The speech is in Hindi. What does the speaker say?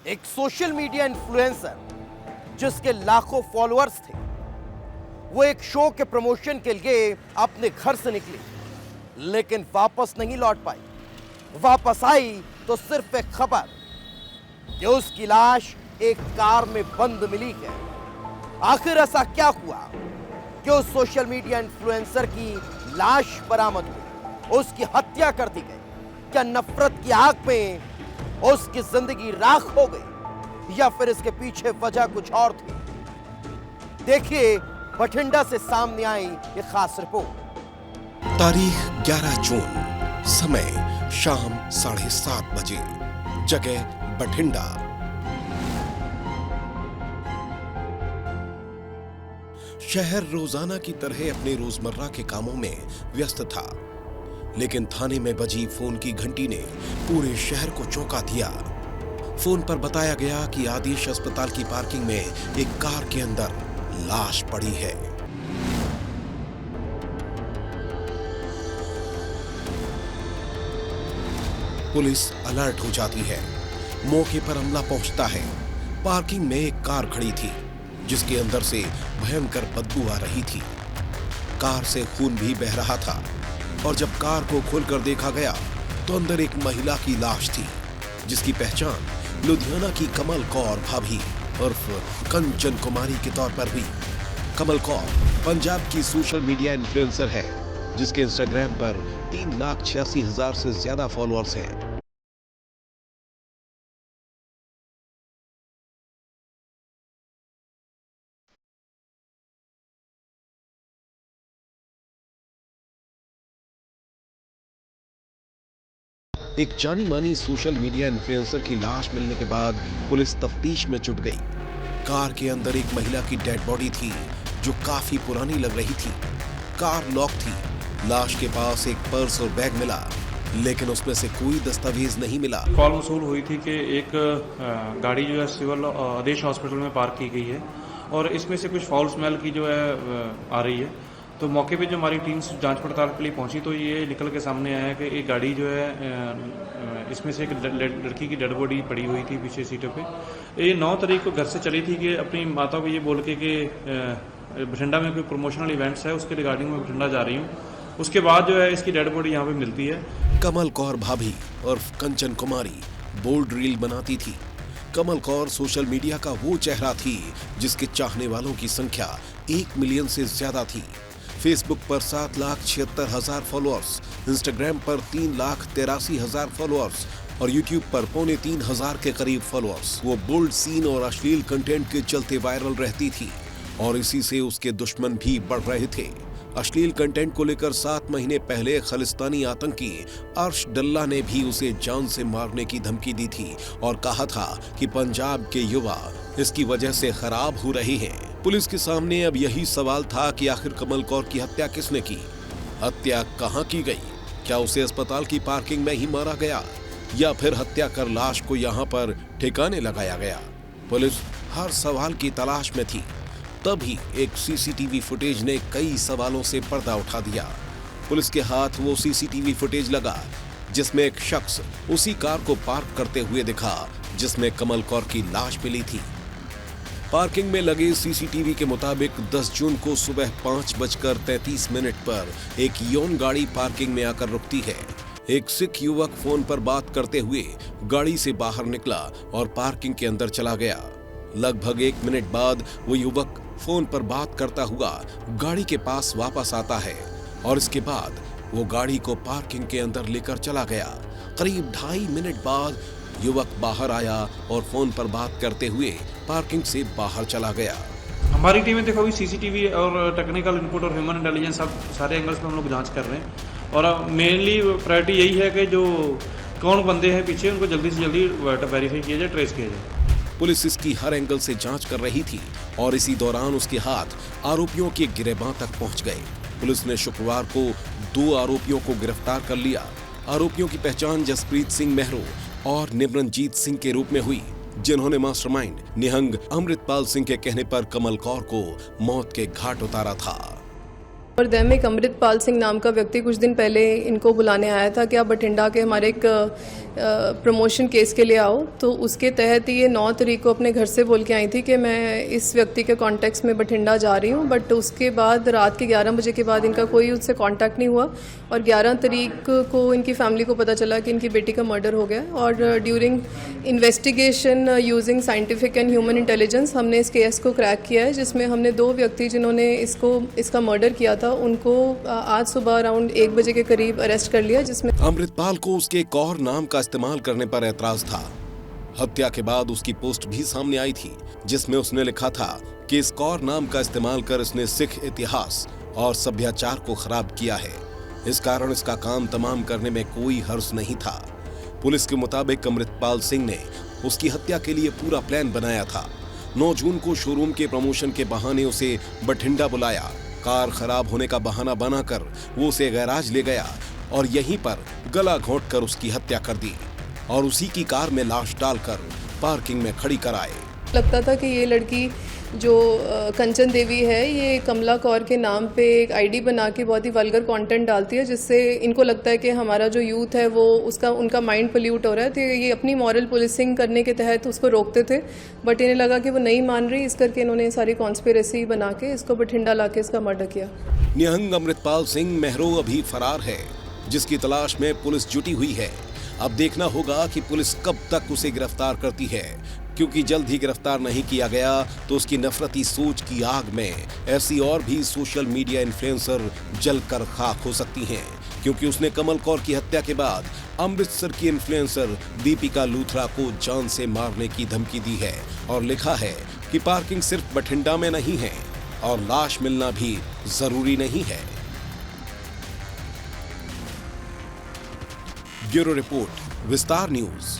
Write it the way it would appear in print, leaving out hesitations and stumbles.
एक सोशल मीडिया इन्फ्लुएंसर जिसके लाखों फॉलोअर्स थे, वो एक शो के प्रमोशन के लिए अपने घर से निकली, लेकिन वापस नहीं लौट पाई। वापस आई तो सिर्फ एक खबर कि उसकी लाश एक कार में बंद मिली है। आखिर ऐसा क्या हुआ कि उस सोशल मीडिया इन्फ्लुएंसर की लाश बरामद हुई, उसकी हत्या कर दी गई? क्या नफरत की आग में उसकी जिंदगी राख हो गई, या फिर इसके पीछे वजह कुछ और थी? देखिए बठिंडा से सामने आई ये खास रिपोर्ट। तारीख 11 जून, समय शाम 7:30 बजे, जगह बठिंडा। शहर रोजाना की तरह अपने रोजमर्रा के कामों में व्यस्त था, लेकिन थाने में बजी फोन की घंटी ने पूरे शहर को चौंका दिया। फोन पर बताया गया कि आदिश अस्पताल की पार्किंग में एक कार के अंदर लाश पड़ी है। पुलिस अलर्ट हो जाती है, मौके पर अमला पहुंचता है। पार्किंग में एक कार खड़ी थी जिसके अंदर से भयंकर बदबू आ रही थी। कार से खून भी बह रहा था और जब कार को खोलकर देखा गया तो अंदर एक महिला की लाश थी, जिसकी पहचान लुधियाना की कमल कौर भाभी उर्फ कंचन कुमारी के तौर पर हुई। कमल कौर पंजाब की सोशल मीडिया इन्फ्लुएंसर है, जिसके इंस्टाग्राम पर 3,86,000 से ज्यादा फॉलोअर्स हैं। एक जानी मानी सोशल मीडिया इन्फ्लुएंसर की लाश मिलने के बाद पुलिस तफ्तीश में जुट गई। कार के अंदर एक महिला की डेड बॉडी थी जो काफी पुरानी लग रही थी। कार लॉक थी। लाश के पास एक पर्स और बैग मिला, लेकिन उसमें से कोई दस्तावेज नहीं मिला। कॉल वसूल हुई थी कि एक गाड़ी जो है सिविल आदेश हॉस्पिटल में पार्क की गई है और इसमें से कुछ फाउल स्मेल की जो है आ रही है। तो मौके पे जो हमारी टीम जांच पड़ताल के लिए पहुंची तो ये निकल के सामने आया कि एक गाड़ी जो है इसमें से एक लड़की की डेड बॉडी पड़ी हुई थी पीछे सीटों पे। ये 9 तारीख को घर से चली थी कि अपनी माता को ये बोल के कि बठिंडा में कोई प्रमोशनल इवेंट्स है, उसके रिगार्डिंग मैं बठिंडा जा रही हूँ। उसके बाद जो है इसकी डेड बॉडी यहाँ पे मिलती है। कमल कौर भाभी उर्फ कंचन कुमारी बोल्ड रील बनाती थी। कमल कौर सोशल मीडिया का वो चेहरा थी जिसके चाहने वालों की संख्या 1 मिलियन से ज्यादा थी। फेसबुक पर 7,76,000 फॉलोअर्स, इंस्टाग्राम पर 3,83,000 फॉलोअर्स और यूट्यूब पर 2,35,000 के करीब फॉलोअर्स। वो बोल्ड सीन और अश्लील कंटेंट के चलते वायरल रहती थी और इसी से उसके दुश्मन भी बढ़ रहे थे। अश्लील कंटेंट को लेकर 7 महीने पहले खालिस्तानी आतंकी अर्श डल्ला ने भी उसे जान से मारने की धमकी दी थी और कहा था कि पंजाब के युवा इसकी वजह से खराब हो रहे हैं। पुलिस के सामने अब यही सवाल था कि आखिर कमल कौर की हत्या किसने की? हत्या कहां की गई? क्या उसे अस्पताल की पार्किंग में ही मारा गया या फिर हत्या कर लाश को यहां पर ठिकाने लगाया गया? पुलिस हर सवाल की तलाश में थी। तभी एक सीसीटीवी फुटेज ने कई सवालों से पर्दा उठा दिया। पुलिस के हाथ वो सीसीटीवी फुटेज लगा जिसमें एक शख्स उसी कार को पार्क करते हुए दिखा जिसमें कमल कौर की लाश मिली थी। पार्किंग में लगे सीसीटीवी के मुताबिक 10 जून को सुबह 5:33 पर एक योन गाड़ी पार्किंग में आकर रुकती है। एक सिख युवक फोन पर बात करते हुए गाड़ी से बाहर निकला और पार्किंग के अंदर चला गया। लगभग 1 मिनट बाद वो युवक फोन पर बात करता हुआ गाड़ी के पास वापस आता है और इसके बाद वो गाड़ी को पार्किंग के अंदर लेकर चला गया। करीब 2.5 मिनट बाद युवक बाहर आया और फोन पर बात करते हुए पार्किंग से बाहर चला गया। हमारी टीमें देखो अभी सीसीटीवी और टेक्निकल इनपुट और ह्यूमन इंटेलिजेंस सब सारे एंगल्स पे हम लोग जांच कर रहे हैं और मेनली प्रायोरिटी यही है कि जो कौन बंदे हैं पीछे उनको जल्दी से जल्दी वेरीफाई किया जाए, ट्रेस किया जाए। पुलिस इसकी हर एंगल से जांच कर रही थी और इसी दौरान उसके हाथ आरोपियों के गिरेबां तक पहुंच गए। पुलिस ने शुक्रवार को 2 आरोपियों को गिरफ्तार कर लिया। आरोपियों की पहचान जसप्रीत सिंह मेहरो और निमरनजीत सिंह के रूप में हुई, जिन्होंने मास्टरमाइंड निहंग अमृतपाल सिंह के कहने पर कमल कौर को मौत के घाट उतारा था। और दैम एक अमृतपाल सिंह नाम का व्यक्ति कुछ दिन पहले इनको बुलाने आया था कि आप बठिंडा के हमारे एक प्रमोशन केस के लिए आओ। तो उसके तहत ये 9 तारीख को अपने घर से बोल के आई थी कि मैं इस व्यक्ति के कॉन्टेक्ट में बठिंडा जा रही हूँ। बट उसके बाद रात के 11 बजे के बाद इनका कोई उससे कॉन्टैक्ट नहीं हुआ और 11 तारीख को इनकी फैमिली को पता चला कि इनकी बेटी का मर्डर हो गया। और during investigation using scientific and human intelligence हमने इस केस को क्रैक किया है, जिसमें हमने 2 व्यक्ति जिन्होंने इसका मर्डर किया था उनको आज सुबह अराउंड 1 बजे के करीब अरेस्ट कर लिया। जिसमें अमृतपाल को उसके एक और नाम का इस्तेमाल करने पर ऐतराज था। हत्या के बाद उसकी पोस्ट भी सामने आई थी जिसमें उसने लिखा था कि इस कौर नाम का इस्तेमाल कर इसने सिख इतिहास और सभ्याचार को खराब किया है। इस कारण इसका काम तमाम करने में कोई हर्ष नहीं था। पुलिस के मुताबिक अमृतपाल सिंह ने उसकी हत्या के लिए पूरा प्लान बनाया था। 9 जून को शोरूम के प्रमोशन के बहाने उसे बठिंडा बुलाया। कार खराब होने का बहाना बनाकर वो उसे गैराज ले गया और यहीं पर गला घोंटकर उसकी हत्या कर दी और उसी की कार में लाश डालकर पार्किंग में खड़ी कराए। लगता था कि ये लड़की जो कंचन देवी है ये कमला कौर के नाम पे एक आईडी बना के बहुत ही वल्गर कंटेंट डालती है, जिससे इनको लगता है कि हमारा जो यूथ है वो उनका माइंड पोल्यूट हो रहा है। तो ये अपनी मॉरल पुलिसिंग करने के तहत उसको रोकते थे, बट इन्हें लगा कि वो नहीं मान रही, इस करके इन्होंने सारी कॉन्स्पिरेसी बना के इसको बठिंडा ला के इसका मर्डर किया। निहंग अमृतपाल सिंह मेहरो अभी फरार है, जिसकी तलाश में पुलिस जुटी हुई है। अब देखना होगा कि पुलिस कब तक उसे गिरफ्तार करती है, क्योंकि जल्द ही गिरफ्तार नहीं किया गया तो उसकी नफरती सोच की आग में ऐसी और भी सोशल मीडिया इन्फ्लुएंसर जलकर खाक हो सकती हैं, क्योंकि उसने कमल कौर की हत्या के बाद अमृतसर की इन्फ्लुएंसर दीपिका लूथरा को जान से मारने की धमकी दी है और लिखा है कि पार्किंग सिर्फ बठिंडा में नहीं है और लाश मिलना भी जरूरी नहीं है। ब्यूरो रिपोर्ट, विस्तार न्यूज।